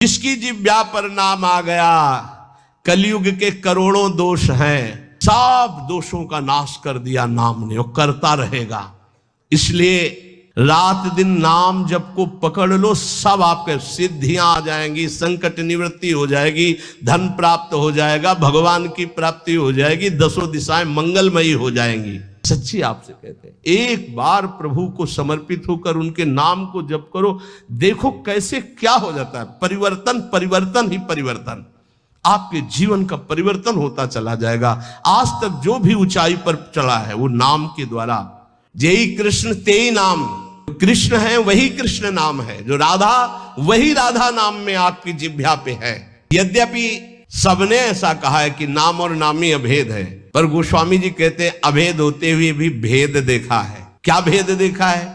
जिसकी जिह्वा पर नाम आ गया, कलयुग के करोड़ों दोष हैं, सब दोषों का नाश कर दिया नाम ने, वो करता रहेगा। इसलिए रात दिन नाम जप को पकड़ लो, सब आपके सिद्धियां आ जाएंगी, संकट निवृत्ति हो जाएगी, धन प्राप्त हो जाएगा, भगवान की प्राप्ति हो जाएगी, दसों दिशाएं मंगलमयी हो जाएंगी। सच्ची आपसे कहते हैं, एक बार प्रभु को समर्पित होकर उनके नाम को जप करो, देखो कैसे क्या हो जाता है। परिवर्तन परिवर्तन ही परिवर्तन, आपके जीवन का परिवर्तन होता चला जाएगा। आज तक जो भी ऊंचाई पर चला है वो नाम के द्वारा। जेई कृष्ण तेई नाम, कृष्ण है वही कृष्ण नाम है, जो राधा वही राधा नाम में आपकी जिह्वा पे है। यद्यपि सबने ऐसा कहा है कि नाम और नामी अभेद है, पर गोस्वामी जी कहते हैं अभेद होते हुए भी भेद देखा है। क्या भेद देखा है?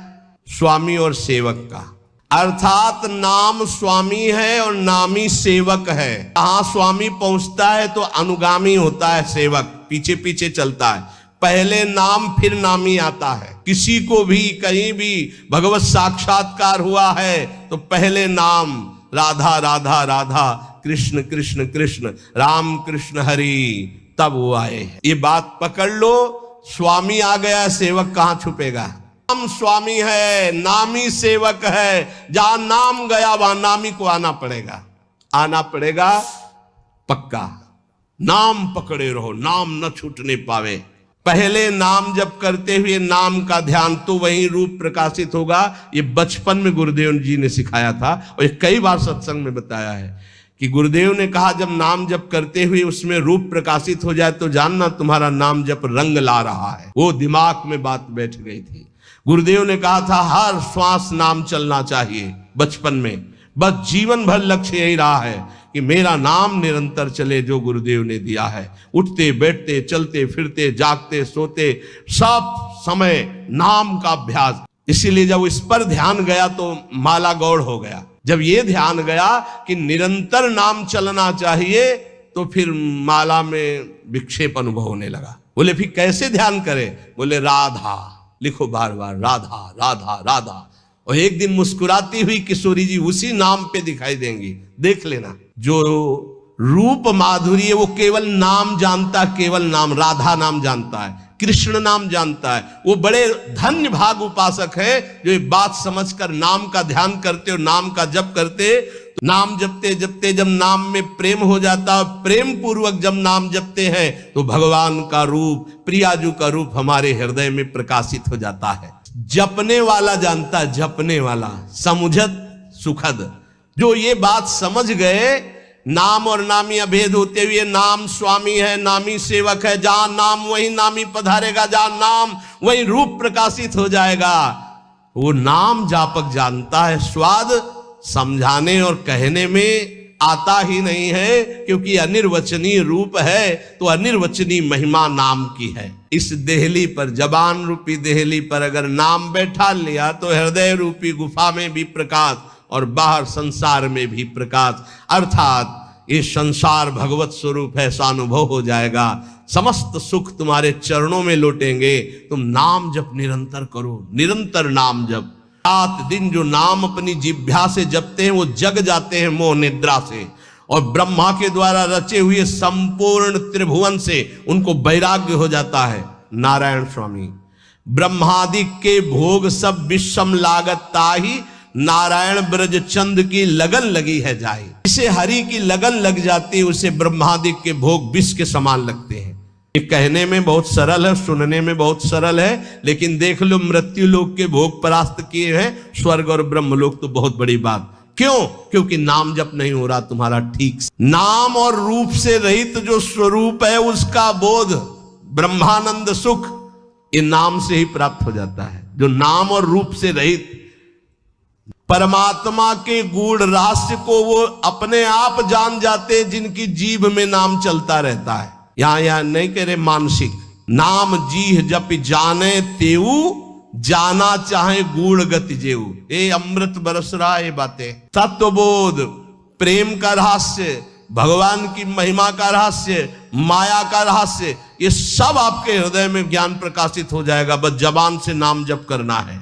स्वामी और सेवक का, अर्थात नाम स्वामी है और नामी सेवक है। कहां स्वामी पहुंचता है तो अनुगामी होता है सेवक, पीछे पीछे चलता है। पहले नाम फिर नामी आता है। किसी को भी कहीं भी भगवत साक्षात्कार हुआ है तो पहले नाम राधा राधा राधा, कृष्ण कृष्ण कृष्ण, राम कृष्ण हरि, तब वो आए। ये बात पकड़ लो, स्वामी आ गया, सेवक कहां छुपेगा। नाम स्वामी है, नामी सेवक है। जहां नाम गया वहां नामी को आना पड़ेगा, आना पड़ेगा पक्का। नाम पकड़े रहो, नाम न छूटने पावे। पहले नाम जब करते हुए नाम का ध्यान, तो वही रूप प्रकाशित होगा। ये बचपन में गुरुदेव जी ने सिखाया था और ये कई बार सत्संग में बताया है कि गुरुदेव ने कहा जब नाम जप करते हुए उसमें रूप प्रकाशित हो जाए तो जानना तुम्हारा नाम जप रंग ला रहा है। वो दिमाग में बात बैठ गई थी। गुरुदेव ने कहा था हर श्वास नाम चलना चाहिए बचपन में, बस जीवन भर लक्ष्य यही रहा है कि मेरा नाम निरंतर चले, जो गुरुदेव ने दिया है। उठते बैठते चलते फिरते जागते सोते सब समय नाम का अभ्यास। इसीलिए जब इस पर ध्यान गया तो माला गौड़ हो गया। जब ये ध्यान गया कि निरंतर नाम चलना चाहिए तो फिर माला में विक्षेप अनुभव होने लगा। बोले फिर कैसे ध्यान करें? बोले राधा लिखो, बार बार राधा राधा राधा। और एक दिन मुस्कुराती हुई किशोरी जी उसी नाम पे दिखाई देंगी, देख लेना। जो रूप माधुरी वो केवल नाम जानता, केवल नाम, राधा नाम जानता है, कृष्ण नाम जानता है। वो बड़े धन्य भाग उपासक है जो ये बात समझकर नाम का ध्यान करते और नाम का जप करते। नाम जपते जपते जब नाम में प्रेम हो जाता है, प्रेम पूर्वक जब नाम जपते हैं तो भगवान का रूप, प्रियाजू का रूप हमारे हृदय में प्रकाशित हो जाता है। जपने वाला जानता है, जपने वाला, समुझत सुखद। जो ये बात समझ गए, नाम और नामी अभेद होते हुए नाम स्वामी है, नामी सेवक है। जहां नाम वही नामी पधारेगा, जहां नाम वही रूप प्रकाशित हो जाएगा। वो नाम जापक जानता है, स्वाद समझाने और कहने में आता ही नहीं है, क्योंकि अनिर्वचनीय रूप है तो अनिर्वचनीय महिमा नाम की है। इस देहली पर, जबान रूपी देहली पर अगर नाम बैठा लिया तो हृदय रूपी गुफा में भी प्रकाश और बाहर संसार में भी प्रकाश, अर्थात ये संसार भगवत स्वरूप है, ऐसा अनुभव हो जाएगा। समस्त सुख तुम्हारे चरणों में लौटेंगे। तुम नाम जप निरंतर करो, निरंतर नाम जप। रात दिन जो नाम अपनी जिह्वा से जपते हैं वो जग जाते हैं मोह निद्रा से, और ब्रह्मा के द्वारा रचे हुए संपूर्ण त्रिभुवन से उनको वैराग्य हो जाता है। नारायण स्वामी, ब्रह्मादिक के भोग सब विषम लागत ताही, नारायण ब्रज चंद की लगन लगी है जाए। इसे हरि की लगन लग जाती है, उसे ब्रह्मादिक के भोग विष के समान लगते हैं। ये कहने में बहुत सरल है, सुनने में बहुत सरल है, लेकिन देख लो मृत्यु लोक के भोग परास्त किए हैं, स्वर्ग और ब्रह्म लोक तो बहुत बड़ी बात। क्यों? क्योंकि नाम जप नहीं हो रहा तुम्हारा ठीक से। नाम और रूप से रहित जो स्वरूप है उसका बोध, ब्रह्मानंद सुख, ये नाम से ही प्राप्त हो जाता है। जो नाम और रूप से रहित परमात्मा के गूढ़ रहस्य को वो अपने आप जान जाते हैं, जिनकी जीभ में नाम चलता रहता है। यहां नहीं कह रहे मानसिक, नाम जीह जप जाने तेऊ, जाना चाहे गूढ़ गति जेऊ। ये अमृत बरस रहा है बातें। तत्वबोध, प्रेम का रहस्य, भगवान की महिमा का रहस्य, माया का रहस्य, ये सब आपके हृदय में ज्ञान प्रकाशित हो जाएगा। बस जबान से नाम जप करना है।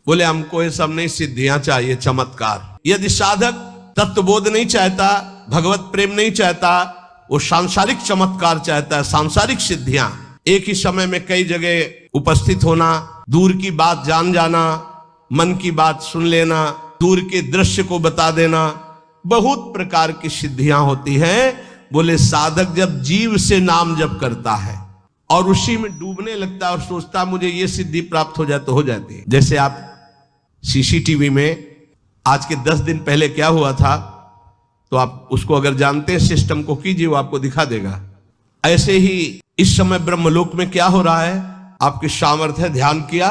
बोले हमको ये सब नहीं, सिद्धियां चाहिए, चमत्कार। यदि साधक तत्वबोध नहीं चाहता, भगवत प्रेम नहीं चाहता, वो सांसारिक चमत्कार चाहता है, सांसारिक सिद्धियां। एक ही समय में कई जगह उपस्थित होना, दूर की बात जान जाना, मन की बात सुन लेना, दूर के दृश्य को बता देना, बहुत प्रकार की सिद्धियां होती हैं। बोले साधक जब जीव से नाम जप करता है और उसी में डूबने लगता है और सोचता है मुझे ये सिद्धि प्राप्त हो जाए तो हो जाती है। जैसे आप सीसीटीवी में आज के 10 दिन पहले क्या हुआ था, तो आप उसको अगर जानते हैं सिस्टम को कीजिए, वो आपको दिखा देगा। ऐसे ही इस समय ब्रह्मलोक में क्या हो रहा है, आपके सामर्थ्य ध्यान किया,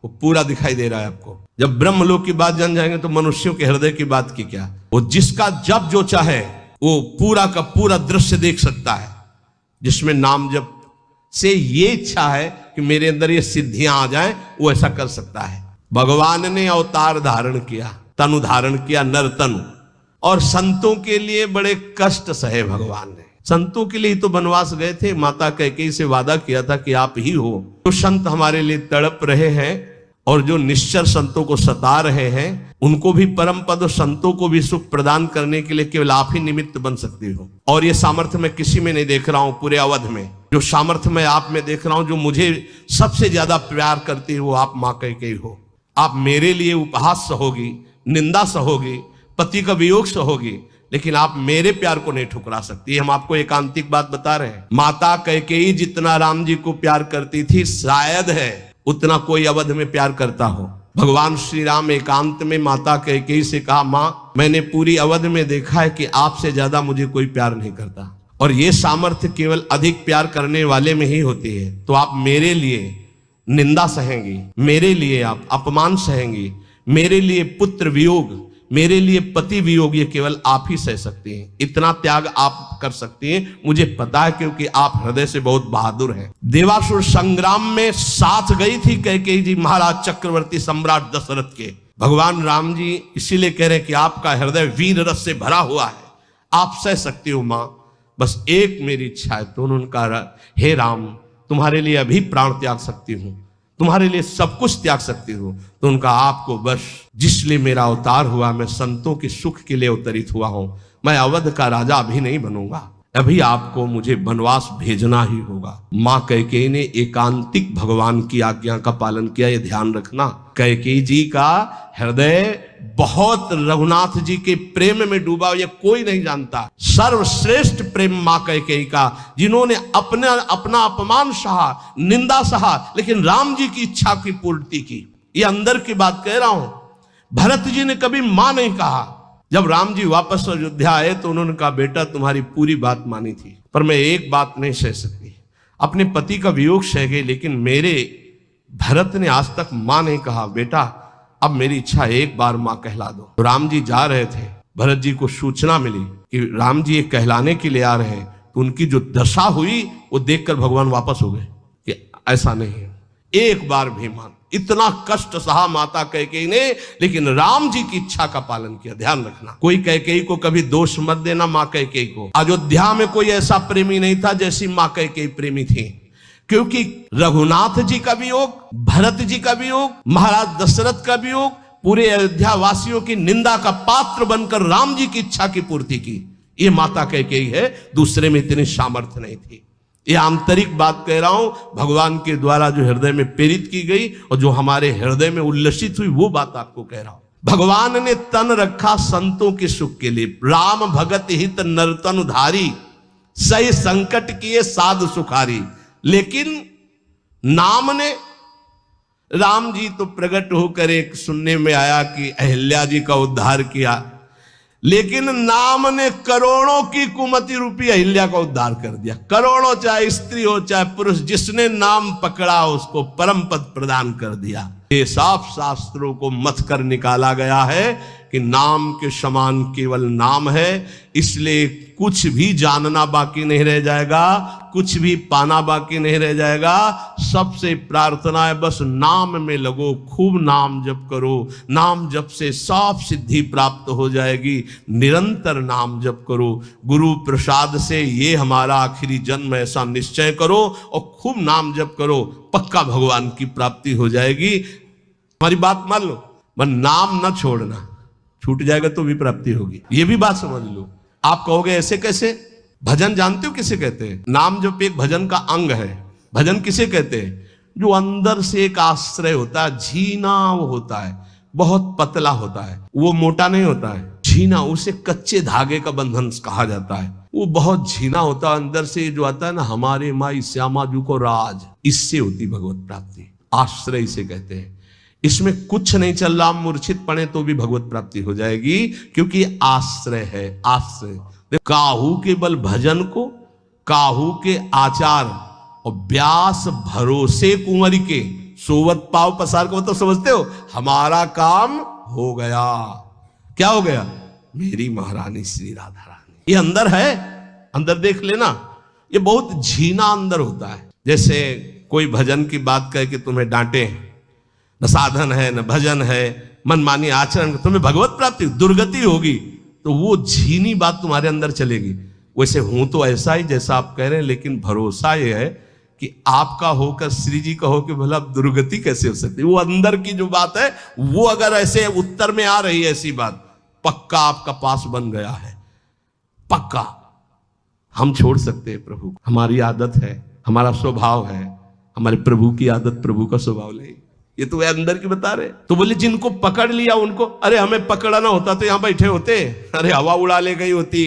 वो पूरा दिखाई दे रहा है आपको। जब ब्रह्मलोक की बात जान जाएंगे तो मनुष्यों के हृदय की बात की क्या, वो जिसका जब जो चाहे वो पूरा का पूरा दृश्य देख सकता है, जिसमें नाम जप से ये इच्छा है कि मेरे अंदर ये सिद्धियां आ जाएं, वो ऐसा कर सकता है। भगवान ने अवतार धारण किया, तनु धारण किया, नर तनु, और संतों के लिए बड़े कष्ट सहे भगवान ने। संतों के लिए तो वनवास गए थे, माता कैकेयी से वादा किया था कि आप ही हो। तो संत हमारे लिए तड़प रहे हैं और जो निश्चर संतों को सता रहे हैं, उनको भी परम पद, संतों को भी सुख प्रदान करने के लिए केवल आप ही निमित्त बन सकती हो। और ये सामर्थ्य मैं किसी में नहीं देख रहा हूं, पूरे अवध में जो सामर्थ्य मैं आप में देख रहा हूं, जो मुझे सबसे ज्यादा प्यार करती है, वो आप मां कैकेयी हो। आप मेरे लिए उपहास सहोगी, निंदा सहोगी, पति का वियोग सहोगी, लेकिन आप मेरे प्यार को नहीं ठुकरा सकती। हम आपको एकांतिक बात बता रहे हैं। माता कैकेयी जितना राम जी को प्यार करती थी, शायद है उतना कोई अवध में प्यार करता हो। भगवान श्री राम एकांत में माता कैकेयी से कहा, मां मैंने पूरी अवध में देखा है कि आपसे ज्यादा मुझे कोई प्यार नहीं करता, और ये सामर्थ्य केवल अधिक प्यार करने वाले में ही होती है। तो आप मेरे लिए निंदा सहेंगी, मेरे लिए आप अपमान सहेंगी, मेरे लिए पुत्र वियोग, मेरे लिए पति वियोग, ये केवल आप ही सह सकती हैं। इतना त्याग आप कर सकती हैं, मुझे पता है, क्योंकि आप हृदय से बहुत बहादुर हैं। देवासुर संग्राम में साथ गई थी कैकेयी जी महाराज चक्रवर्ती सम्राट दशरथ के। भगवान राम जी इसीलिए कह रहे हैं कि आपका हृदय वीर रस से भरा हुआ है, आप सह सकती हो मां, बस एक मेरी इच्छा है। तो उन्होंने कहा, हे राम तुम्हारे लिए अभी प्राण त्याग सकती हूं, तुम्हारे लिए सब कुछ त्याग सकती हूं। तो उनका, आपको बस जिसलिए मेरा अवतार हुआ, मैं संतों के सुख के लिए अवतरित हुआ हूं, मैं अवध का राजा अभी नहीं बनूंगा, अभी आपको मुझे वनवास भेजना ही होगा। मां कैकेयी ने एकांतिक भगवान की आज्ञा का पालन किया, ये ध्यान रखना। कैकेयी जी का हृदय बहुत रघुनाथ जी के प्रेम में डूबा, ये कोई नहीं जानता। सर्वश्रेष्ठ प्रेम मां कैकेयी का, जिन्होंने अपना अपमान सहा, निंदा सहा, लेकिन राम जी की इच्छा की पूर्ति की। ये अंदर की बात कह रहा हूं। भरत जी ने कभी मां नहीं कहा। जब राम जी वापस अयोध्या आए तो उन्होंने कहा, बेटा तुम्हारी पूरी बात मानी थी, पर मैं एक बात नहीं सह सकती। अपने पति का वियोग सह गई, लेकिन मेरे भरत ने आज तक मां नहीं कहा। बेटा अब मेरी इच्छा एक बार मां कहला दो। तो राम जी जा रहे थे, भरत जी को सूचना मिली कि राम जी एक कहलाने के लिए आ रहे हैं। तो उनकी जो दशा हुई वो देखकर भगवान वापस हो गए कि ऐसा नहीं है, एक बार भी मान। इतना कष्ट सहा माता कैकेयी ने, लेकिन राम जी की इच्छा का पालन किया। ध्यान रखना, कोई कैकेयी को कभी दोष मत देना। मां कैकेयी को अयोध्या में कोई ऐसा प्रेमी नहीं था जैसी मां कैकेयी प्रेमी थी, क्योंकि रघुनाथ जी का वियोग, भरत जी का वियोग, महाराज दशरथ का वियोग, पूरे अयोध्या वासियों की निंदा का पात्र बनकर राम जी की इच्छा की पूर्ति की। ये माता कैकेयी है, दूसरे में इतनी सामर्थ्य नहीं थी। ये आंतरिक बात कह रहा हूं, भगवान के द्वारा जो हृदय में प्रेरित की गई और जो हमारे हृदय में उल्लसित हुई, वो बात आपको कह रहा हूं। भगवान ने तन रखा संतों के सुख के लिए। राम भगत हित नरतन उधारी, सही संकट किए साध सुखारी। लेकिन नाम ने, राम जी तो प्रकट होकर एक सुनने में आया कि अहिल्या जी का उद्धार किया, लेकिन नाम ने करोड़ों की कुमति रूपी अहिल्या का उद्धार कर दिया। करोड़ों, चाहे स्त्री हो चाहे पुरुष, जिसने नाम पकड़ा उसको परम पद प्रदान कर दिया। ये साफ शास्त्रों को मथ कर निकाला गया है कि नाम के समान केवल नाम है। इसलिए कुछ भी जानना बाकी नहीं रह जाएगा, कुछ भी पाना बाकी नहीं रह जाएगा। सबसे प्रार्थना है, बस नाम में लगो, खूब नाम जप करो। नाम जप से सब सिद्धि प्राप्त हो जाएगी। निरंतर नाम जप करो। गुरु प्रसाद से ये हमारा आखिरी जन्म, ऐसा निश्चय करो और खूब नाम जप करो, पक्का भगवान की प्राप्ति हो जाएगी। हमारी बात मान लो, पर नाम न छोड़ना। छूट जाएगा तो भी प्राप्ति होगी, ये भी बात समझ लो। आप कहोगे ऐसे कैसे? भजन जानते हो किसे कहते हैं? नाम जप एक भजन का अंग है। भजन किसे कहते हैं? जो अंदर से एक आश्रय होता है, झीना वो होता है, बहुत पतला होता है, वो मोटा नहीं होता है, झीना, उसे कच्चे धागे का बंधन कहा जाता है। वो बहुत झीना होता है, अंदर से जो आता है ना, हमारे माई श्यामा जू को राज, इससे होती भगवत प्राप्ति। आश्रय इसे कहते हैं। इसमें कुछ नहीं चल रहा, मूर्छित पड़े तो भी भगवत प्राप्ति हो जाएगी, क्योंकि आश्रय है। आश्रय काहू के बल भजन को, काहू के आचार और व्यास भरोसे कुंवरी के, सोवत पाव पसार को तो समझते हो, हमारा काम हो गया। क्या हो गया? मेरी महारानी श्री राधा रानी। ये अंदर है, अंदर देख लेना, ये बहुत झीना अंदर होता है। जैसे कोई भजन की बात कहे कि तुम्हें डांटे, न साधन है न भजन है, मनमानी आचरण, तुम्हें भगवत प्राप्ति दुर्गति होगी, तो वो झीनी बात तुम्हारे अंदर चलेगी। वैसे हूं तो ऐसा ही जैसा आप कह रहे हैं, लेकिन भरोसा ये है कि आपका होकर श्री जी का हो कि भला दुर्गति कैसे हो सकती है। वो अंदर की जो बात है, वो अगर ऐसे उत्तर में आ रही है ऐसी बात, पक्का आपका पास बन गया है, पक्का। हम छोड़ सकते हैं प्रभु, हमारी आदत है, हमारा स्वभाव है, हमारे प्रभु की आदत, प्रभु का स्वभाव नहीं। ये तो वे अंदर की बता रहे। तो बोले जिनको पकड़ लिया उनको, अरे हमें पकड़ना होता तो यहां बैठे होते, अरे हवा उड़ा ले गई होती,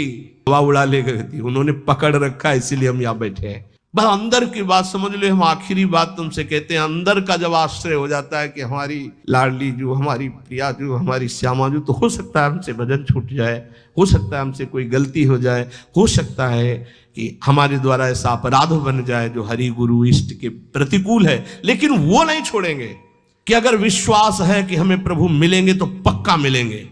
हवा उड़ा ले गई होती, उन्होंने पकड़ रखा इसीलिए हम यहां बैठे हैं। बस अंदर की बात समझ लो। हम आखिरी बात तुमसे कहते हैं, अंदर का जब आश्रय हो जाता है कि हमारी लाडली जो, हमारी प्रिया जो, हमारी श्यामा जो, तो हो सकता है हमसे भजन छूट जाए, हो सकता है हमसे कोई गलती हो जाए, हो सकता है कि हमारे द्वारा ऐसा अपराध बन जाए जो हरि गुरु इष्ट के प्रतिकूल है, लेकिन वो नहीं छोड़ेंगे कि अगर विश्वास है कि हमें प्रभु मिलेंगे तो पक्का मिलेंगे।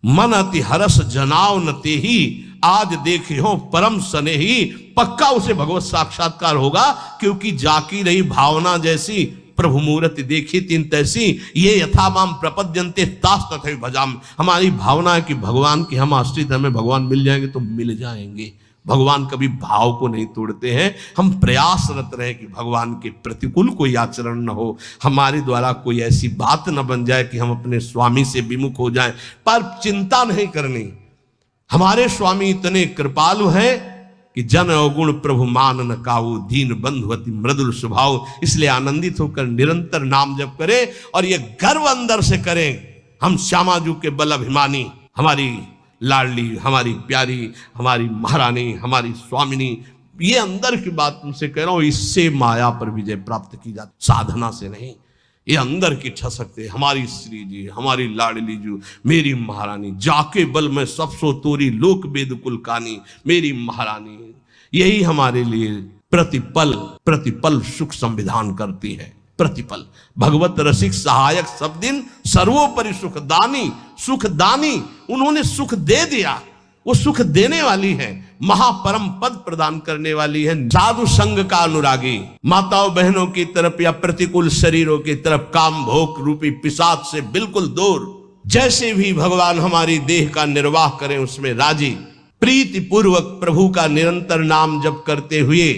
मन अति हरस जनाव न ते ही, आज देखे हो परम सने ही, पक्का उसे भगवत साक्षात्कार होगा, क्योंकि जाकी रही भावना जैसी, प्रभु मूर्ति देखी तीन तैसी, ये यथामाम प्रपद्यन्ते तास तथैव भजाम। हमारी भावना है कि भगवान की हम आश्रित, हमें भगवान मिल जाएंगे तो मिल जाएंगे। भगवान कभी भाव को नहीं तोड़ते हैं। हम प्रयासरत रहे कि भगवान के प्रतिकूल कोई आचरण न हो, हमारे द्वारा कोई ऐसी बात न बन जाए कि हम अपने स्वामी से विमुख हो जाएं। पर चिंता नहीं करनी, हमारे स्वामी इतने कृपालु हैं कि जन अवगुण प्रभु मान न काऊ, दीन बंधुवती मृदुल स्वभाव। इसलिए आनंदित होकर निरंतर नाम जप करें, और ये गर्व अंदर से करें, हम श्यामाजू के बल अभिमानी, हमारी लाडली, हमारी प्यारी, हमारी महारानी, हमारी स्वामिनी। ये अंदर की बात तुमसे कह रहा हूं, इससे माया पर विजय प्राप्त की जाती, साधना से नहीं। ये अंदर की ठसकते, हमारी श्री जी, हमारी लाडली जो, मेरी महारानी, जाके बल में सब सो तोरी, लोक वेद कुल कानी, मेरी महारानी। यही हमारे लिए प्रतिपल प्रतिपल सुख संविधान करती है। प्रतिपल भगवत रसिक सहायक सब दिन, सर्वोपरि सुखदानी, सुखदानी, उन्होंने सुख दे दिया, वो सुख देने वाली है, महापरम पद प्रदान करने वाली है। साधु संग का अनुरागी, माताओं बहनों की तरफ या प्रतिकूल शरीरों की तरफ काम भोग रूपी पिशाच से बिल्कुल दूर। जैसे भी भगवान हमारी देह का निर्वाह करें उसमें राजी, प्रीति पूर्वक प्रभु का निरंतर नाम जप करते हुए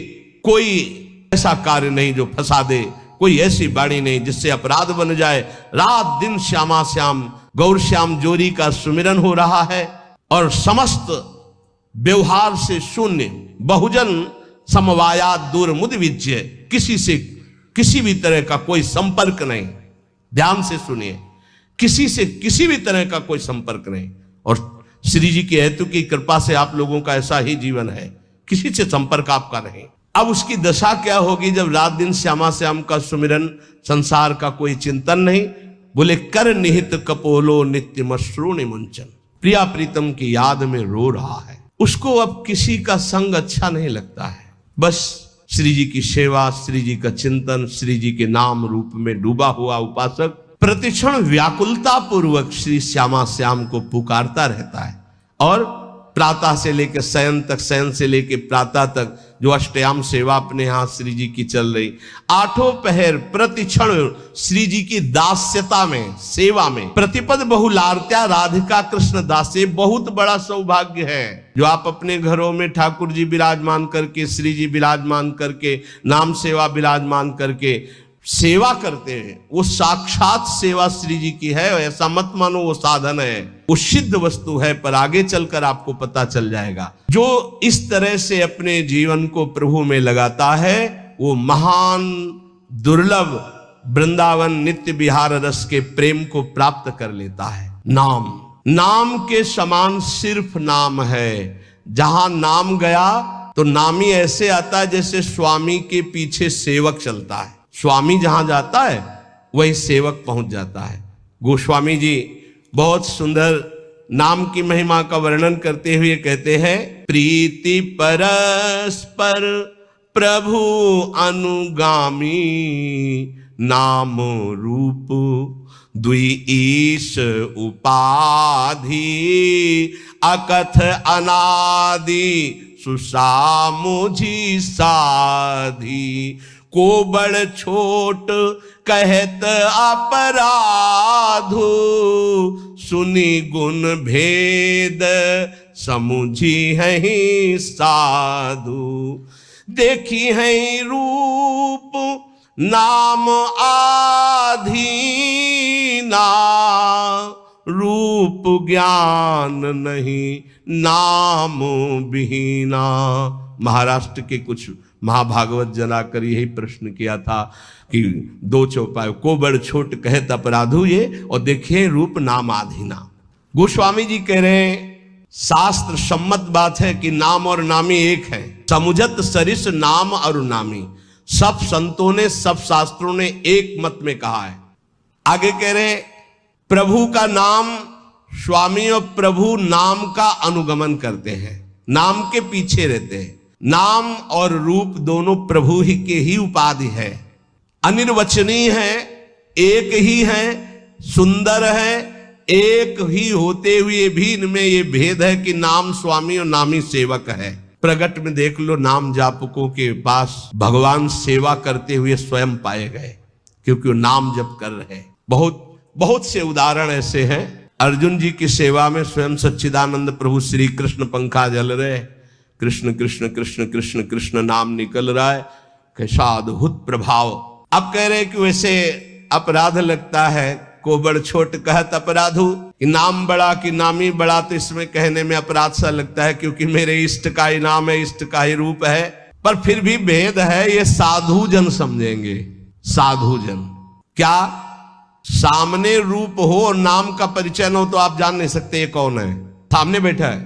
कोई ऐसा कार्य नहीं जो फंसा दे, कोई ऐसी बाणी नहीं जिससे अपराध बन जाए। रात दिन श्यामा श्याम गौर श्याम जोरी का सुमिरन हो रहा है, और समस्त व्यवहार से शून्य, बहुजन समवायात दूर मुद विज्य, किसी से किसी भी तरह का कोई संपर्क नहीं। ध्यान से सुनिए, किसी से किसी भी तरह का कोई संपर्क नहीं। और श्री जी की हेतु की कृपा से आप लोगों का ऐसा ही जीवन है, किसी से संपर्क आपका नहीं। अब उसकी दशा क्या होगी जब रात दिन श्यामा श्याम का सुमिरन, संसार का कोई चिंतन नहीं। बोले कर निहित कपोलो नित्य मश्रूण मुंचन, प्रिया प्रीतम की याद में रो रहा है, उसको अब किसी का संग अच्छा नहीं लगता है। बस श्री जी की सेवा, श्री जी का चिंतन, श्री जी के नाम रूप में डूबा हुआ उपासक प्रतिक्षण व्याकुलता पूर्वक श्री श्यामा श्याम को पुकारता रहता है। और प्रातः से लेकर शयन तक, शयन से लेकर प्रातः तक जो अष्टयाम सेवा अपने यहाँ श्री जी की चल रही, आठों पहर प्रतिक्षण श्री जी की दास्यता में, सेवा में, प्रतिपद बहुलार्त्या राधिका कृष्ण दासे, बहुत बड़ा सौभाग्य है जो आप अपने घरों में ठाकुर जी विराजमान करके, श्री जी विराजमान करके, नाम सेवा विराजमान करके सेवा करते हैं वो साक्षात सेवा श्री जी की है। ऐसा मत मानो वो साधन है, वो सिद्ध वस्तु है, पर आगे चलकर आपको पता चल जाएगा। जो इस तरह से अपने जीवन को प्रभु में लगाता है वो महान दुर्लभ वृंदावन नित्य विहार रस के प्रेम को प्राप्त कर लेता है। नाम के समान सिर्फ नाम है। जहां नाम गया तो नामी ऐसे आता है जैसे स्वामी के पीछे सेवक चलता है। स्वामी जहां जाता है वही सेवक पहुंच जाता है। गोस्वामी जी बहुत सुंदर नाम की महिमा का वर्णन करते हुए कहते हैं, प्रीति परस्पर प्रभु अनुगामी, नाम रूप द्वि ईश उपाधि, अकथ अनादि सुसामुझी साधी, को बड़ छोट कहत अपराधु, सुनी गुण भेद समुझी है साधु, देखी है रूप नाम आधीना, रूप ज्ञान नहीं नाम बिहीना। महाराष्ट्र के कुछ महाभागवत जनाकर यही प्रश्न किया था कि दो चौपाई, को बड़ छोट कहत अपराधु ये, और देखिए रूप नाम आधीना। गोस्वामी जी कह रहे हैं शास्त्र सम्मत बात है कि नाम और नामी एक है। समुझत सरिस नाम और नामी, सब संतों ने सब शास्त्रों ने एक मत में कहा है। आगे कह रहे प्रभु का नाम, स्वामी और प्रभु नाम का अनुगमन करते हैं, नाम के पीछे रहते हैं। नाम और रूप दोनों प्रभु ही के ही उपाधि है, अनिर्वचनीय है, एक ही है, सुंदर है, एक ही होते हुए भी इनमें ये भेद है कि नाम स्वामी और नामी सेवक है। प्रगट में देख लो, नाम जापकों के पास भगवान सेवा करते हुए स्वयं पाए गए, क्योंकि वो नाम जप कर रहे हैं। बहुत से उदाहरण ऐसे हैं। अर्जुन जी की सेवा में स्वयं सच्चिदानंद प्रभु श्री कृष्ण पंखा जल रहे, कृष्ण कृष्ण कृष्ण कृष्ण कृष्ण नाम निकल रहा है, कैसा अद्भुत प्रभाव। अब कह रहे कि वैसे अपराध लगता है, को बड़ छोट कहत अपराधु, कि नाम बड़ा कि नामी बड़ा, तो इसमें कहने में अपराध सा लगता है, क्योंकि मेरे इष्ट का ही नाम है, इष्ट का ही रूप है। पर फिर भी भेद है, ये साधु जन समझेंगे। साधु जन क्या, सामने रूप हो और नाम का परिचय न हो तो आप जान नहीं सकते ये कौन है। सामने बैठा है,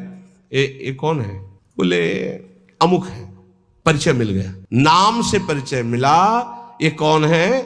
ये कौन है, बोले अमुक है, परिचय मिल गया, नाम से परिचय मिला, ये कौन है,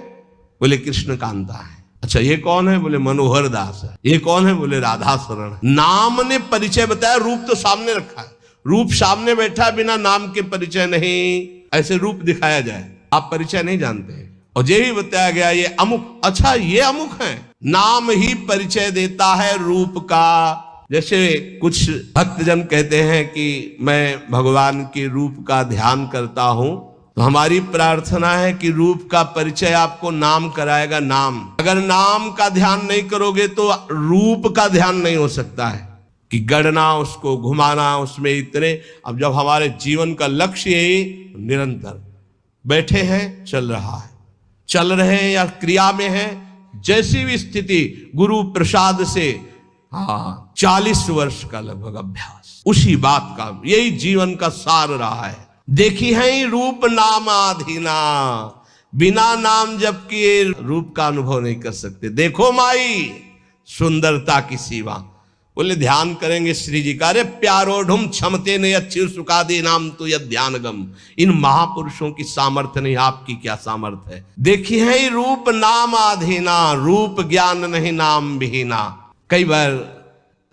बोले कृष्ण कांता है। अच्छा ये कौन है, बोले मनोहर दास है। ये कौन है, बोले राधा शरण है। नाम ने परिचय बताया, रूप तो सामने रखा है, रूप सामने बैठा, बिना नाम के परिचय नहीं। ऐसे रूप दिखाया जाए, आप परिचय नहीं जानते हैं, और ये भी बताया गया ये अमुक, अच्छा ये अमुक है। नाम ही परिचय देता है रूप का। जैसे कुछ भक्तजन कहते हैं कि मैं भगवान के रूप का ध्यान करता हूं, तो हमारी प्रार्थना है कि रूप का परिचय आपको नाम कराएगा। नाम, अगर नाम का ध्यान नहीं करोगे तो रूप का ध्यान नहीं हो सकता है, कि गढ़ना, उसको घुमाना, उसमें इतने। अब जब हमारे जीवन का लक्ष्य यही निरंतर बैठे हैं, चल रहा है, चल रहे हैं या क्रिया में है, जैसी भी स्थिति, गुरु प्रसाद से 40 वर्ष का लगभग अभ्यास, उसी बात का, यही जीवन का सार रहा है। देखी है रूप नाम आधीना, बिना नाम जप किए रूप का अनुभव नहीं कर सकते। देखो माई सुंदरता की सीमा, बोले ध्यान करेंगे श्री जी का, अरे प्यारो ढुम क्षमते ने अच्छी सुखादि नाम तो यह ध्यान गम। इन महापुरुषों की सामर्थ्य नहीं, आपकी क्या सामर्थ्य है। देखी है रूप नाम आधीना, रूप ज्ञान नहीं नाम विहीना। कई बार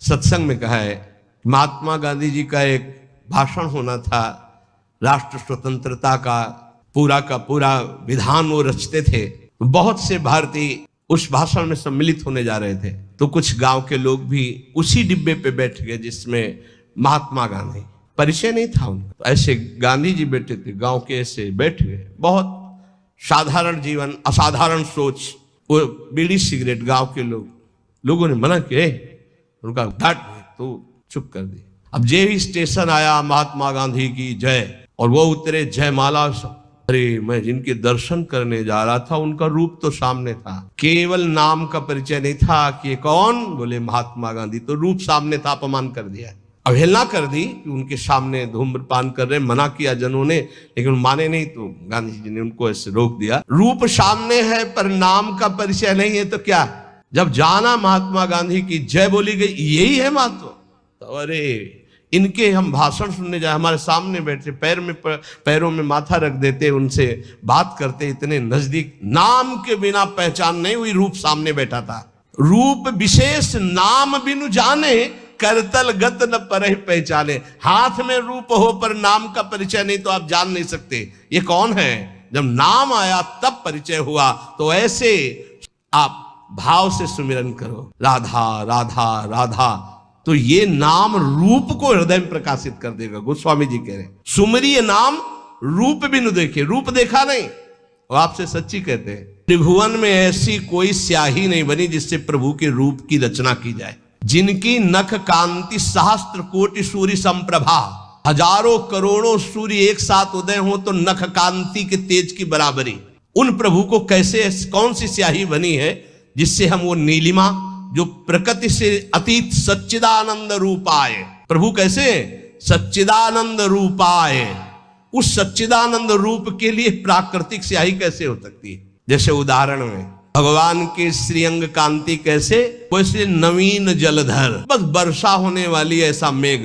सत्संग में कहा है, महात्मा गांधी जी का एक भाषण होना था, राष्ट्र स्वतंत्रता का पूरा विधान वो रचते थे। बहुत से भारतीय उस भाषण में सम्मिलित होने जा रहे थे, तो कुछ गांव के लोग भी उसी डिब्बे पे बैठ गए जिसमें महात्मा गांधी, परिचय नहीं था उनका। तो ऐसे गांधी जी बैठे थे, गांव के ऐसे बैठ गए, बहुत साधारण जीवन, असाधारण सोच, वो बीड़ी सिगरेट, गांव के लोगों ने मना किया, उनका डांट तो चुप कर दी। अब जे भी स्टेशन आया, महात्मा गांधी की जय, और वो उतरे, जयमाला, अरे मैं जिनके दर्शन करने जा रहा था उनका रूप तो सामने था, केवल नाम का परिचय नहीं था कि कौन, बोले महात्मा गांधी। तो रूप सामने था, अपमान कर दिया, अवहेलना कर दी कि उनके सामने धूम्रपान कर रहे, मना किया जनों ने, लेकिन माने नहीं, तो गांधी जी ने उनको ऐसे रोक दिया। रूप सामने है पर नाम का परिचय नहीं है तो क्या। जब जाना महात्मा गांधी की जय बोली गई, यही है महत्व। तो अरे इनके हम भाषण सुनने जाए, हमारे सामने बैठे, पैरों में माथा रख देते, उनसे बात करते, इतने नजदीक। नाम के बिना पहचान नहीं हुई, रूप सामने बैठा था। रूप विशेष नाम बिनु जाने, करतल गत न परहि पहचाने। हाथ में रूप हो पर नाम का परिचय नहीं तो आप जान नहीं सकते ये कौन है। जब नाम आया तब परिचय हुआ। तो ऐसे आप भाव से सुमिरन करो, राधा राधा राधा, तो ये नाम रूप को हृदय में प्रकाशित कर देगा। गोस्वामी जी कह रहे हैं सुमरिय नाम रूप बिनु देखे, रूप देखा नहीं। और आपसे सच्ची कहते हैं, त्रिभुवन में ऐसी कोई स्याही नहीं बनी जिससे प्रभु के रूप की रचना की जाए। जिनकी नख कांति सहस्त्र कोटि सूर्य संप्रभा, हजारों करोड़ों सूर्य एक साथ उदय हो तो नख कांति के तेज की बराबरी। उन प्रभु को कैसे, कौन सी स्याही बनी है जिससे हम वो नीलिमा जो प्रकृति से अतीत सच्चिदानंद रूपाय, प्रभु कैसे सच्चिदानंद रूपाय, उस सच्चिदानंद रूप के लिए प्राकृतिक स्याही कैसे हो सकती है। जैसे उदाहरण में भगवान के श्रीअंग कांति कैसे, वैसे नवीन जलधर, बस वर्षा होने वाली ऐसा मेघ।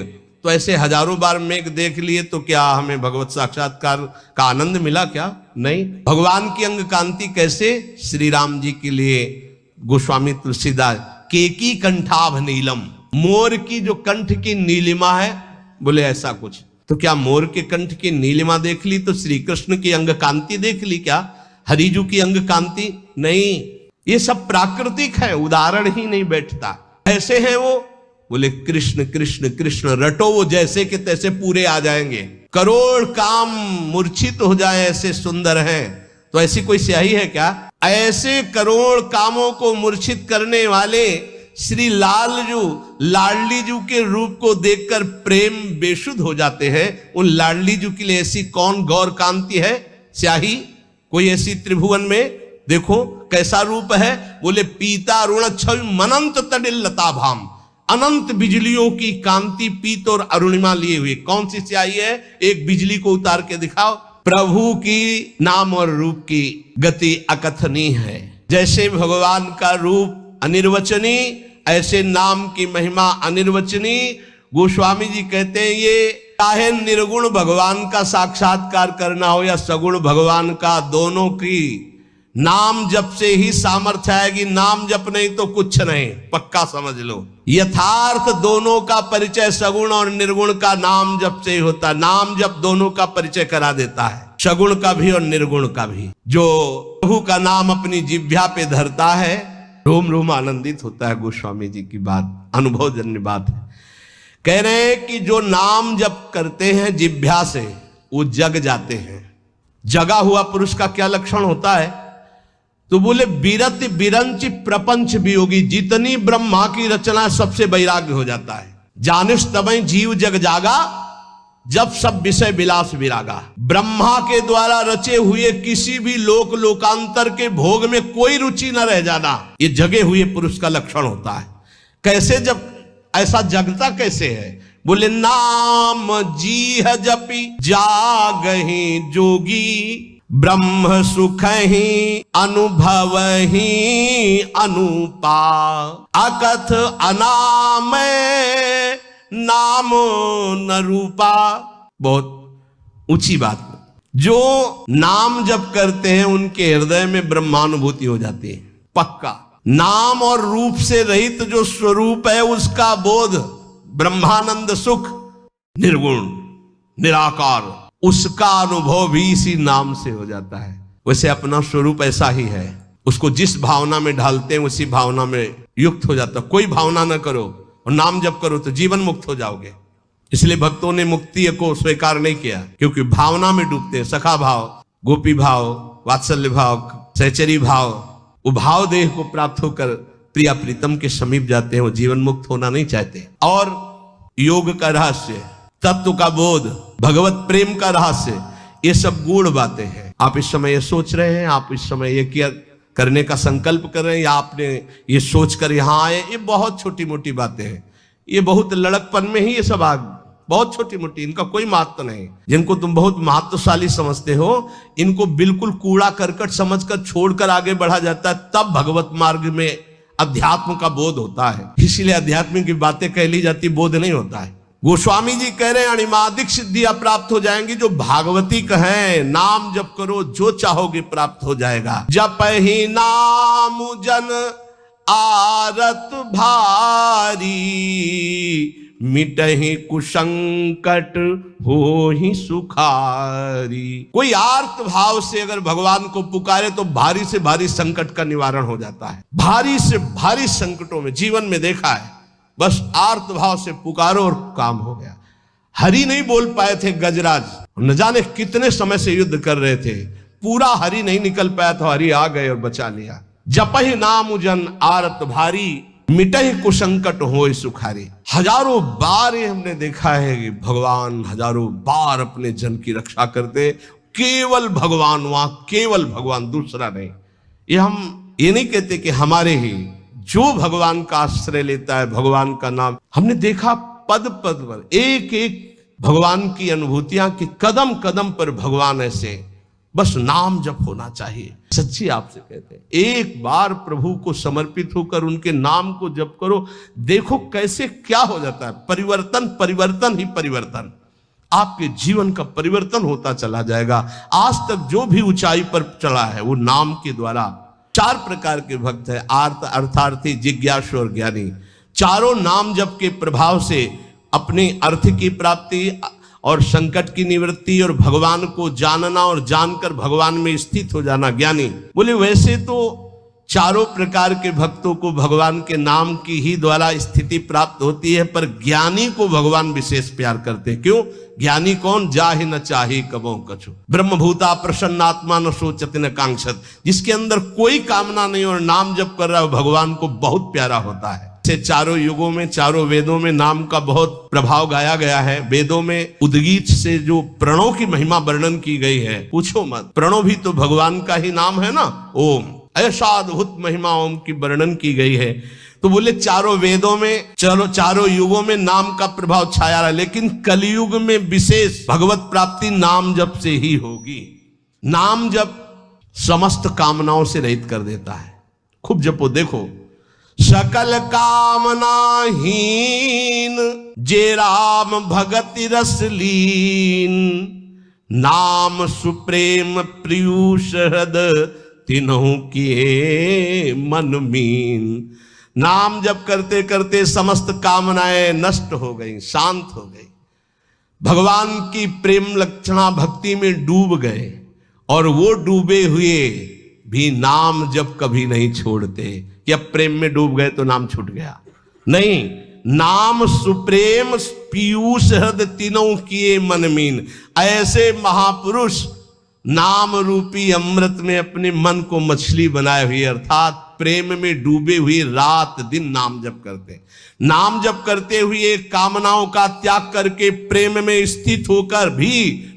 तो ऐसे हजारों बार मेघ देख लिए तो क्या हमें भगवत साक्षात्कार का आनंद मिला क्या? नहीं। भगवान की अंग कांति कैसे, श्री राम जी के लिए गोस्वामी तुलसीदास, केकी कंठाभ नीलम, मोर की जो कंठ की नीलिमा है, बोले ऐसा कुछ। तो क्या मोर के कंठ की नीलिमा देख ली तो श्री कृष्ण की अंग कांति देख ली क्या? हरिजू की अंग कांति नहीं। ये सब प्राकृतिक है, उदाहरण ही नहीं बैठता। ऐसे हैं वो, बोले कृष्ण कृष्ण कृष्ण रटो, वो जैसे के तैसे पूरे आ जाएंगे। करोड़ काम मूर्छित हो जाए ऐसे सुंदर हैं। तो ऐसी कोई स्याही है क्या? ऐसे करोड़ कामों को मूर्छित करने वाले श्री लालजू लाडलीजू के रूप को देखकर प्रेम बेसुध हो जाते हैं। उन लाडलीजू के लिए ऐसी कौन गौर कांति है, स्याही कोई ऐसी त्रिभुवन में? देखो कैसा रूप है, बोले पीता रुण छवि मनंत तडिल लता भाम, अनंत बिजलियों की कांति पीत और अरुणिमा लिए हुई। कौन सी स्याही है? एक बिजली को उतार के दिखाओ। प्रभु की नाम और रूप की गति अकथनीय है। जैसे भगवान का रूप अनिर्वचनीय, ऐसे नाम की महिमा अनिर्वचनीय। गोस्वामी जी कहते हैं ये चाहे निर्गुण भगवान का साक्षात्कार करना हो या सगुण भगवान का, दोनों की नाम जप से ही सामर्थ्य आएगी। नाम जप नहीं तो कुछ नहीं, पक्का समझ लो। यथार्थ दोनों का परिचय सगुण और निर्गुण का नाम जप से ही होता है। नाम जप दोनों का परिचय करा देता है, सगुण का भी और निर्गुण का भी। जो प्रभु का नाम अपनी जिह्वा पे धरता है, रोम रोम आनंदित होता है। गोस्वामी जी की बात अनुभवजन्य बात है। कह रहे हैं कि जो नाम जप करते हैं जिह्वा से, वो जग जाते हैं। जगा हुआ पुरुष का क्या लक्षण होता है? तो बोले बिरति बिरंच प्रपंच वियोगी, जितनी ब्रह्मा की रचना सबसे वैराग्य हो जाता है। जानिस तबई जीव जग जागा, जब सब विषय विलास विरागा। ब्रह्मा के द्वारा रचे हुए किसी भी लोक लोकांतर के भोग में कोई रुचि न रह जाना, ये जगे हुए पुरुष का लक्षण होता है। कैसे, जब ऐसा जगता कैसे है? बोले नाम जीह जपी जागहि जोगी, ब्रह्म सुख ही अनुभव ही अनुपा, अकथ अनाम नाम न रूपा। बहुत ऊंची बात। जो नाम जप करते हैं उनके हृदय में ब्रह्मानुभूति हो जाती है, पक्का। नाम और रूप से रहित जो स्वरूप है उसका बोध, ब्रह्मानंद सुख, निर्गुण निराकार, उसका अनुभव भी इसी नाम से हो जाता है। वैसे अपना स्वरूप ऐसा ही है, उसको जिस भावना में ढालते हैं उसी भावना में युक्त हो जाता है। कोई भावना न करो और नाम जप करो तो जीवन मुक्त हो जाओगे। इसलिए भक्तों ने मुक्ति को स्वीकार नहीं किया, क्योंकि भावना में डूबते हैं। सखा भाव, गोपी भाव, वात्सल्य भाव, सहचरी भाव, वो भाव देह को प्राप्त होकर प्रिया प्रीतम के समीप जाते हैं। वो जीवन मुक्त होना नहीं चाहते। और योग का रहस्य, तत्व का बोध, भगवत प्रेम का रहस्य, ये सब गूढ़ बातें हैं। आप इस समय ये सोच रहे हैं, आप इस समय ये किया करने का संकल्प कर रहे हैं, या आपने ये सोचकर यहां आए, ये बहुत छोटी मोटी बातें हैं। ये बहुत लड़कपन में ही ये सब बहुत छोटी मोटी, इनका कोई महत्व नहीं। जिनको तुम बहुत महत्वशाली समझते हो, इनको बिल्कुल कूड़ा करकट समझकर छोड़कर आगे बढ़ा जाता है, तब भगवत मार्ग में अध्यात्म का बोध होता है। इसीलिए अध्यात्म की बातें कह ली जाती, बोध नहीं होता है। गोस्वामी जी कह रहे हैं अणिमादिक सिद्धियां प्राप्त हो जाएंगी जो भागवतिक हैं। नाम जप करो, जो चाहोगे प्राप्त हो जाएगा। जप ही नाम जन आरत भारी, मिटहि कुसंकट हो ही सुखारी। कोई आर्त भाव से अगर भगवान को पुकारे तो भारी से भारी संकट का निवारण हो जाता है। भारी से भारी संकटों में जीवन में देखा है, बस आर्त भाव से पुकारो और काम हो गया। हरि नहीं बोल पाए थे गजराज, न जाने कितने समय से युद्ध कर रहे थे, पूरा हरि नहीं निकल पाया तो हरि आ गए और बचा लिया। जपहि नाम जन आरत भारी, मिटहि कुसंकट होय सुखारी। हजारों बार ये हमने देखा है कि भगवान हजारों बार अपने जन की रक्षा करते, केवल भगवान, वहां केवल भगवान, दूसरा नहीं। ये नहीं कहते कि हमारे ही, जो भगवान का आश्रय लेता है, भगवान का नाम, हमने देखा पद पद पर एक एक भगवान की अनुभूतियां कि कदम कदम पर भगवान ऐसे, बस नाम जप होना चाहिए। सच्ची आपसे कहते हैं, एक बार प्रभु को समर्पित होकर उनके नाम को जप करो, देखो कैसे क्या हो जाता है। परिवर्तन, परिवर्तन ही परिवर्तन, आपके जीवन का परिवर्तन होता चला जाएगा। आज तक जो भी ऊंचाई पर चला है वो नाम के द्वारा। 4 प्रकार के भक्त है, आर्त, अर्थार्थी, जिज्ञासु और ज्ञानी। चारों नाम जप के प्रभाव से अपने अर्थ की प्राप्ति और संकट की निवृत्ति और भगवान को जानना और जानकर भगवान में स्थित हो जाना ज्ञानी। बोले वैसे तो चारों प्रकार के भक्तों को भगवान के नाम की ही द्वारा स्थिति प्राप्त होती है, पर ज्ञानी को भगवान विशेष प्यार करते हैं। क्यों? ज्ञानी कौन? जाहि न चाहि कबो कछु, ब्रह्मभूता प्रसन्नात्मा न सोचति न कांक्षत। जिसके अंदर कोई कामना नहीं और नाम जप कर रहा है, भगवान को बहुत प्यारा होता है। से चारों युगों में, चारों वेदों में नाम का बहुत प्रभाव गाया गया है। वेदों में उद्गीत से जो प्रणव की महिमा वर्णन की गई है, पूछो मत। प्रणव भी तो भगवान का ही नाम है ना, ओम। ऐसा अद्भुत महिमा ओम की वर्णन की गई है। तो बोले चारों वेदों में, चलो चारों युगों में नाम का प्रभाव छाया रहा, लेकिन कलयुग में विशेष भगवत प्राप्ति नाम जप से ही होगी। नाम जप समस्त कामनाओं से रहित कर देता है। खूब जपो, देखो। सकल कामना हीन, जे राम भगति रस लीन, नाम सुप्रेम प्रियूष हृद, तिन्हु किए मन मीन। नाम जप करते करते समस्त कामनाएं नष्ट हो गई, शांत हो गई। भगवान की प्रेम लक्षणा भक्ति में डूब गए, और वो डूबे हुए भी नाम जप कभी नहीं छोड़ते। या प्रेम में डूब गए तो नाम छूट गया? नहीं, नाम सुप्रेम पीयूष हृद, तीनों किए मन मीन। ऐसे महापुरुष नाम रूपी अमृत में अपने मन को मछली बनाए हुए, अर्थात प्रेम में डूबे हुए रात दिन नाम जप करते। नाम जप करते हुए कामनाओं का त्याग करके प्रेम में स्थित होकर भी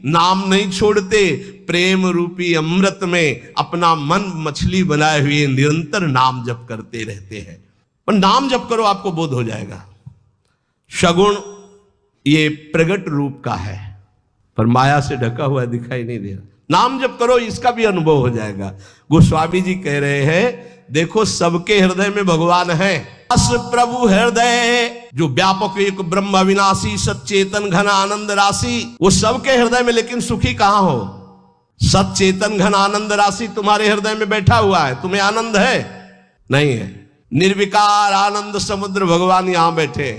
नाम नहीं छोड़ते। प्रेम रूपी अमृत में अपना मन मछली बनाए हुए निरंतर नाम जप करते रहते हैं। और नाम जप करो, आपको बोध हो जाएगा। सगुण ये प्रगट रूप का है, पर माया से ढका हुआ दिखाई नहीं दे रहा। नाम जप करो, इसका भी अनुभव हो जाएगा। गोस्वामी जी कह रहे हैं, देखो सबके हृदय में भगवान है। अस प्रभु हृदय, जो व्यापक एक ब्रह्म अविनाशी सच्चेतन घन आनंद राशि, वो सबके हृदय में, लेकिन सुखी कहां हो? सच्चेतन घन आनंद राशि तुम्हारे हृदय में बैठा हुआ है, तुम्हें आनंद है? नहीं है। निर्विकार आनंद समुद्र भगवान यहां बैठे।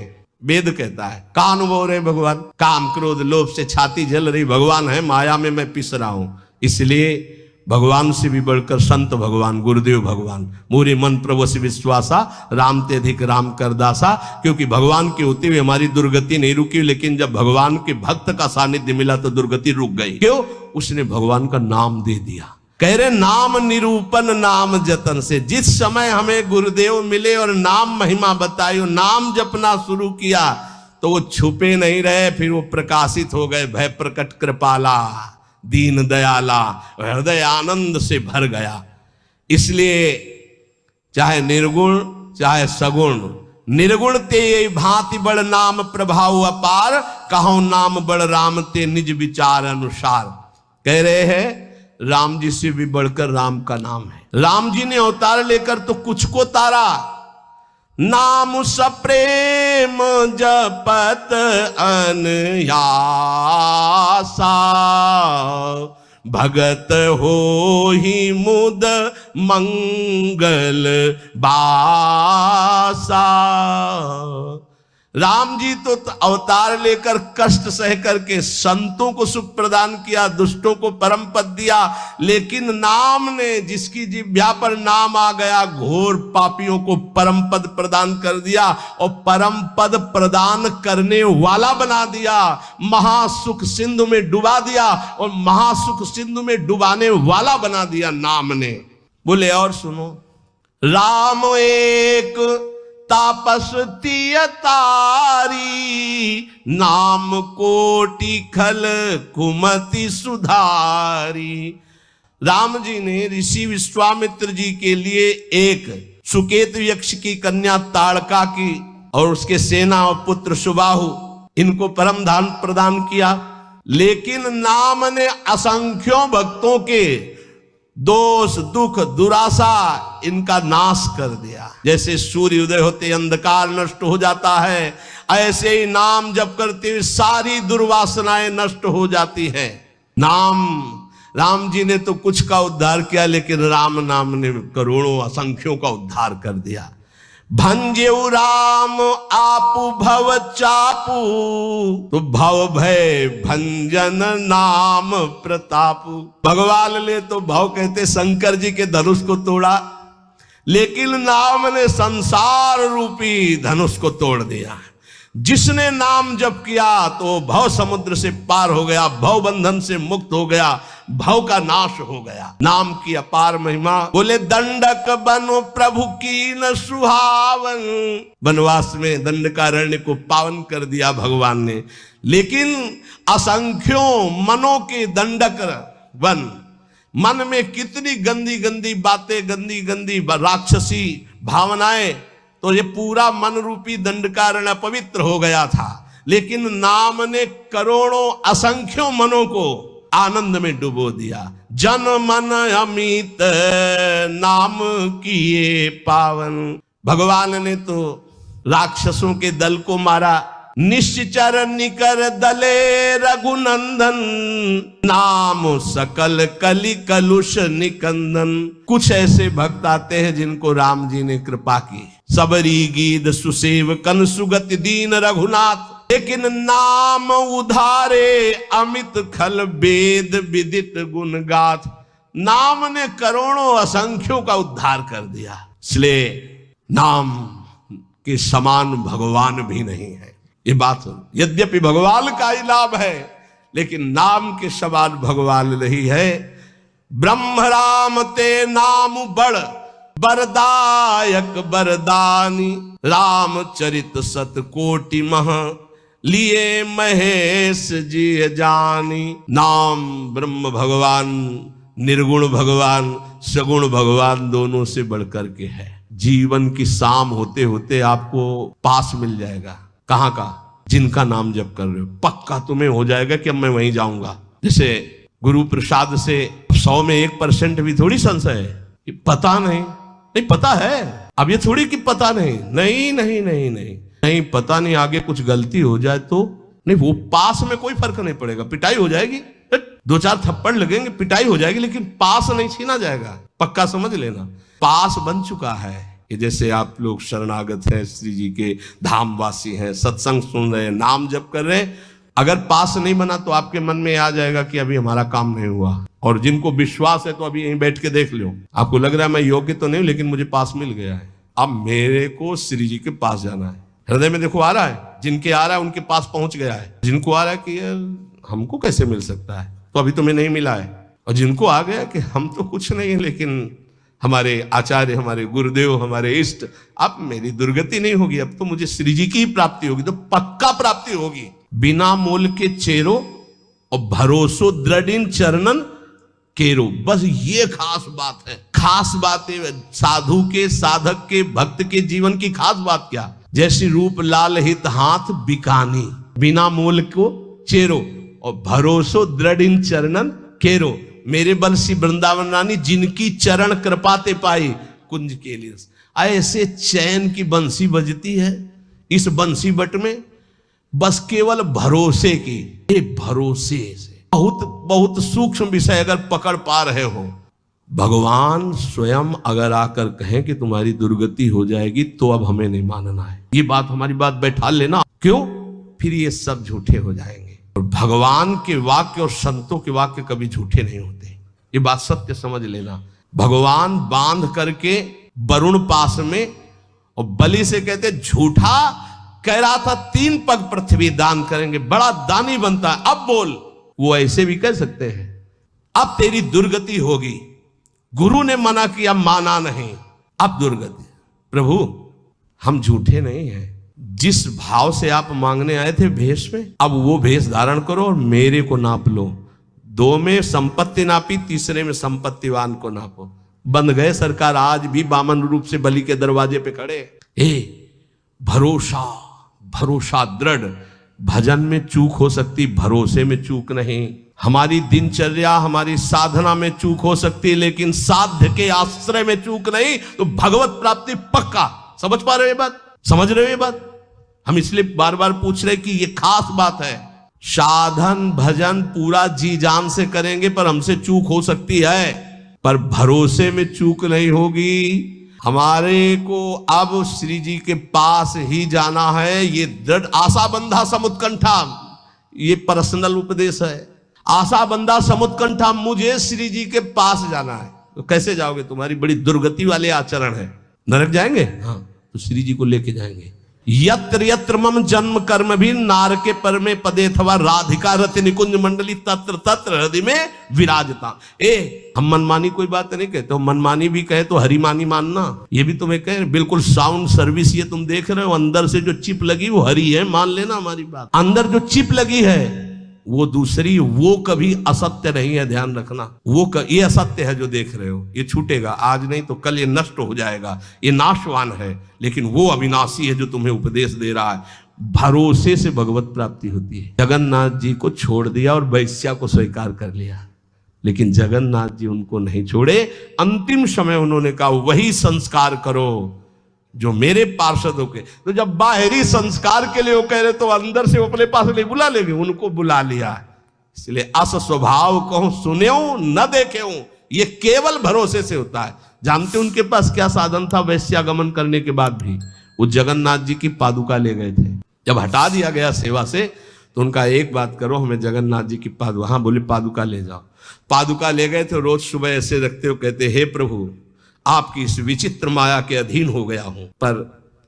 वेद कहता है, कान वो रहे भगवान, काम क्रोध लोभ से छाती जल रही, भगवान है, माया में मैं पिस रहा हूं। इसलिए भगवान से भी बढ़कर संत भगवान, गुरुदेव भगवान, मोरे मन प्रभु से विश्वासा, राम ते अधिक राम कर दासा। क्योंकि भगवान के होते हुए हमारी दुर्गति नहीं रुकी, लेकिन जब भगवान के भक्त का सानिध्य मिला तो दुर्गति रुक गई। क्यों? उसने भगवान का नाम दे दिया। कह रहे नाम निरूपण नाम जतन से। जिस समय हमें गुरुदेव मिले और नाम महिमा बताई, नाम जपना शुरू किया, तो वो छुपे नहीं रहे, फिर वो प्रकाशित हो गए। भय प्रकट कृपाला, दीन दयाला, हृदय आनंद से भर गया। इसलिए चाहे निर्गुण चाहे सगुण, निर्गुण ते भांति बड़ नाम प्रभाव अपार, कहो नाम बड़ राम ते निज विचार अनुसार। कह रहे हैं राम जी से भी बढ़कर राम का नाम है। राम जी ने अवतार लेकर तो कुछ को तारा, नाम सप्रेम जपत अनयासा, भगत हो ही मुद मंगल बासा। राम जी तो अवतार लेकर कष्ट सह करके संतों को सुख प्रदान किया, दुष्टों को परम पद दिया, लेकिन नाम ने, जिसकी जिह्वा पर नाम आ गया, घोर पापियों को परम पद प्रदान कर दिया और परम पद प्रदान करने वाला बना दिया, महासुख सिंधु में डुबा दिया और महासुख सिंधु में डुबाने वाला बना दिया नाम ने। बोले और सुनो, राम एक तापस तियतारी, नाम कोटि खल कुमति सुधारी। राम जी ने ऋषि विश्वामित्र जी के लिए एक सुकेत यक्ष की कन्या ताड़का की और उसके सेना और पुत्र सुबाहु, इनको परम धाम प्रदान किया, लेकिन नाम ने असंख्यों भक्तों के दोष दुख दुराशा इनका नाश कर दिया। जैसे सूर्य उदय होते अंधकार नष्ट हो जाता है, ऐसे ही नाम जप करते हुए सारी दुर्वासनाएं नष्ट हो जाती है। राम जी ने तो कुछ का उद्धार किया, लेकिन राम नाम ने करोड़ों असंख्यों का उद्धार कर दिया। भंजेउ राम आपु भव चापू, तो भव भय भंजन नाम प्रतापु। भगवान ने तो भव कहते शंकर जी के धनुष को तोड़ा, लेकिन नाम ने संसार रूपी धनुष को तोड़ दिया। जिसने नाम जप किया तो भव समुद्र से पार हो गया, भव बंधन से मुक्त हो गया, भव का नाश हो गया। नाम की अपार महिमा। बोले दंडक बनो प्रभु की न सुहावन, वनवास में दंडकारण्य को पावन कर दिया भगवान ने, लेकिन असंख्यों मनों के दंडक वन, मन में कितनी गंदी गंदी बातें, गंदी गंदी राक्षसी भावनाएं, तो ये पूरा मन रूपी दंडकारण्य पवित्र हो गया था, लेकिन नाम ने करोड़ों असंख्यों मनों को आनंद में डुबो दिया। जन मन अमित नाम किए पावन। भगवान ने तो राक्षसों के दल को मारा, निश्चर निकर दले रघुनंदन, नाम सकल कलि कलुष निकंदन। कुछ ऐसे भक्त आते हैं जिनको राम जी ने कृपा की, सबरी गीत सुसेव कन सुगति दीन रघुनाथ, लेकिन नाम उधारे अमित खल वेद विदित गुण गाथ। नाम ने करोड़ों असंख्यों का उद्धार कर दिया। इसलिए नाम के समान भगवान भी नहीं है। ये बात यद्यपि भगवान का ही लाभ है, लेकिन नाम के समान भगवान नहीं है। ब्रह्म राम ते नाम बड़ बरदायक बरदानी, रामचरित सत कोटि मह लिए महेश जी जानी। नाम ब्रह्म भगवान, निर्गुण भगवान, सगुण भगवान दोनों से बढ़कर के है। जीवन की शाम होते होते आपको पास मिल जाएगा। कहाँ का? जिनका नाम जप कर रहे हो, पक्का तुम्हें हो जाएगा कि अब मैं वहीं जाऊंगा। जैसे गुरु प्रसाद से 100 में 1% भी थोड़ी संशय है, पता नहीं पता है। अब ये थोड़ी कि पता नहीं पता नहीं, आगे कुछ गलती हो जाए तो नहीं, वो पास में कोई फर्क नहीं पड़ेगा। पिटाई हो जाएगी, 2-4 थप्पड़ लगेंगे, पिटाई हो जाएगी, लेकिन पास नहीं छीना जाएगा। पक्का समझ लेना, पास बन चुका है। कि जैसे आप लोग शरणागत हैं, श्री जी के धामवासी हैं, सत्संग सुन रहे हैं, नाम जप कर रहे हैं, अगर पास नहीं बना तो आपके मन में आ जाएगा कि अभी हमारा काम नहीं हुआ। और जिनको विश्वास है तो अभी यहीं बैठ के देख लो, आपको लग रहा है मैं योग्य तो नहीं, लेकिन मुझे पास मिल गया है, अब मेरे को श्री जी के पास जाना है। हृदय में देखो आ रहा है, जिनके आ रहा है उनके पास पहुंच गया है। जिनको आ रहा है कि यार हमको कैसे मिल सकता है, तो अभी तुम्हें नहीं मिला है। और जिनको आ गया कि हम तो कुछ नहीं है, लेकिन हमारे आचार्य, हमारे गुरुदेव, हमारे इष्ट, अब मेरी दुर्गति नहीं होगी, अब तो मुझे श्री जी की ही प्राप्ति होगी, तो पक्का प्राप्ति होगी। बिना मोल के चेरो और भरोसो दृढ़ चरणन केरो। बस ये खास बात है। खास बात है साधु के, साधक के, भक्त के जीवन की खास बात क्या? जैसी रूप लाल हित हाथ बिकानी, बिना मोल को चेरो, और भरोसो दृढ़ चरणन केरो। मेरे बंसी वृंदावन रानी जिनकी चरण कृपाते पाई कुंज के लिए। ऐसे चैन की बंसी बजती है इस बंसी बट में, बस केवल भरोसे की, भरोसे से। बहुत बहुत सूक्ष्म विषय अगर पकड़ पा रहे हो, भगवान स्वयं अगर आकर कहें कि तुम्हारी दुर्गति हो जाएगी तो अब हमें नहीं मानना है। ये बात हमारी बात बैठा लेना। क्यों? फिर ये सब झूठे हो जाएंगे। और भगवान के वाक्य और संतों के वाक्य कभी झूठे नहीं होते, ये बात सत्य समझ लेना। भगवान बांध करके वरुण पास में, और बलि से कहते झूठा कह रहा था 3 पग पृथ्वी दान करेंगे, बड़ा दानी बनता है, अब बोल। वो ऐसे भी कह सकते हैं अब तेरी दुर्गति होगी, गुरु ने मना किया माना नहीं, अब दुर्गति। प्रभु हम झूठे नहीं हैं, जिस भाव से आप मांगने आए थे भेष में, अब वो भेष धारण करो और मेरे को नाप लो। 2 में संपत्ति नापी, तीसरे में संपत्तिवान को नापो। बंद गए सरकार, आज भी बामन रूप से बलि के दरवाजे पे खड़े। भरोसा, भरोसा दृढ़। भजन में चूक हो सकती, भरोसे में चूक नहीं। हमारी दिनचर्या, हमारी साधना में चूक हो सकती है, लेकिन साध्य के आश्रय में चूक नहीं। तो भगवत प्राप्ति पक्का। समझ पा रहे हो ये बात? समझ रहे हो ये बात? हम इसलिए बार बार पूछ रहे कि ये खास बात है। साधन भजन पूरा जी जान से करेंगे, पर हमसे चूक हो सकती है, पर भरोसे में चूक नहीं होगी। हमारे को अब श्री जी के पास ही जाना है। ये दृढ़ आशा बंधा समुत्कंठा, ये पर्सनल उपदेश है। आशा बंधा समुत्कंठा, मुझे श्री जी के पास जाना है। तो कैसे जाओगे? तुम्हारी बड़ी दुर्गति वाले आचरण है। नरक जाएंगे? हाँ, तो श्री जी को लेके जाएंगे। यत्र यत्र मम जन्म कर्म भी नार के पर में पदे थवा राधिका रति निकुंज मंडली तत्र तत्र हृदय में विराजता। हम मनमानी कोई बात नहीं कहते हो, मनमानी भी कहे तो हरिमानी मानना, ये भी तुम्हें कहे। बिल्कुल साउंड सर्विस ये तुम देख रहे हो, अंदर से जो चिप लगी वो हरी है, मान लेना हमारी बात। अंदर जो चिप लगी है वो दूसरी, वो कभी असत्य नहीं है, ध्यान रखना। ये असत्य है जो देख रहे हो, ये छूटेगा, आज नहीं तो कल ये नष्ट हो जाएगा, ये नाशवान है। लेकिन वो अविनाशी है जो तुम्हें उपदेश दे रहा है। भरोसे से भगवत प्राप्ति होती है। जगन्नाथ जी को छोड़ दिया और वैश्या को स्वीकार कर लिया, लेकिन जगन्नाथ जी उनको नहीं छोड़े। अंतिम समय उन्होंने कहा वही संस्कार करो जो मेरे पार्षदों के। तो जब बाहरी संस्कार के लिए वो कह रहे तो अंदर से वो अपने पास नहीं बुला लेंगे, उनको बुला लिया। इसलिए अस स्वभाव कहूं सुन्यो न देखें, ये केवल भरोसे से होता है। जानते उनके पास क्या साधन था? वैश्यागमन करने के बाद भी वो जगन्नाथ जी की पादुका ले गए थे। जब हटा दिया गया सेवा से तो उनका एक बात करो, हमें जगन्नाथ जी की पादुका, हाँ बोले पादुका ले जाओ। पादुका ले गए थे, रोज सुबह ऐसे रखते हो, कहते हे प्रभु आपकी इस विचित्र माया के अधीन हो गया हूं, पर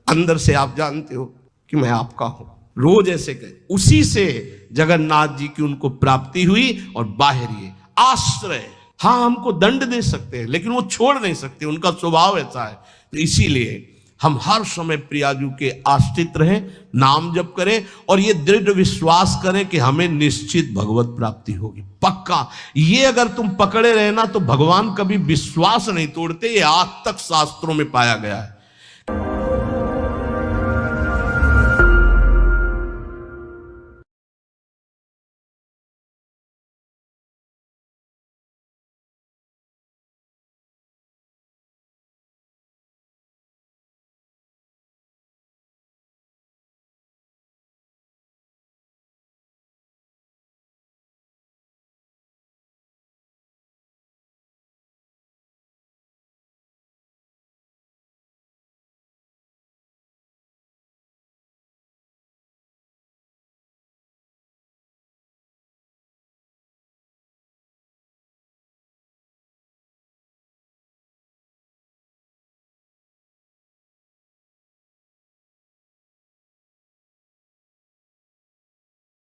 अंदर से आप जानते हो कि मैं आपका हूं। रोज ऐसे कहे। उसी से जगन्नाथ जी की उनको प्राप्ति हुई। और बाहरी आश्रय, हाँ हमको दंड दे सकते हैं लेकिन वो छोड़ नहीं सकते, उनका स्वभाव ऐसा है। तो इसीलिए हम हर समय प्रियाजू के आश्रित रहें, नाम जप करें और ये दृढ़ विश्वास करें कि हमें निश्चित भगवत प्राप्ति होगी, पक्का। ये अगर तुम पकड़े रहे ना तो भगवान कभी विश्वास नहीं तोड़ते। ये आज तक शास्त्रों में पाया गया है।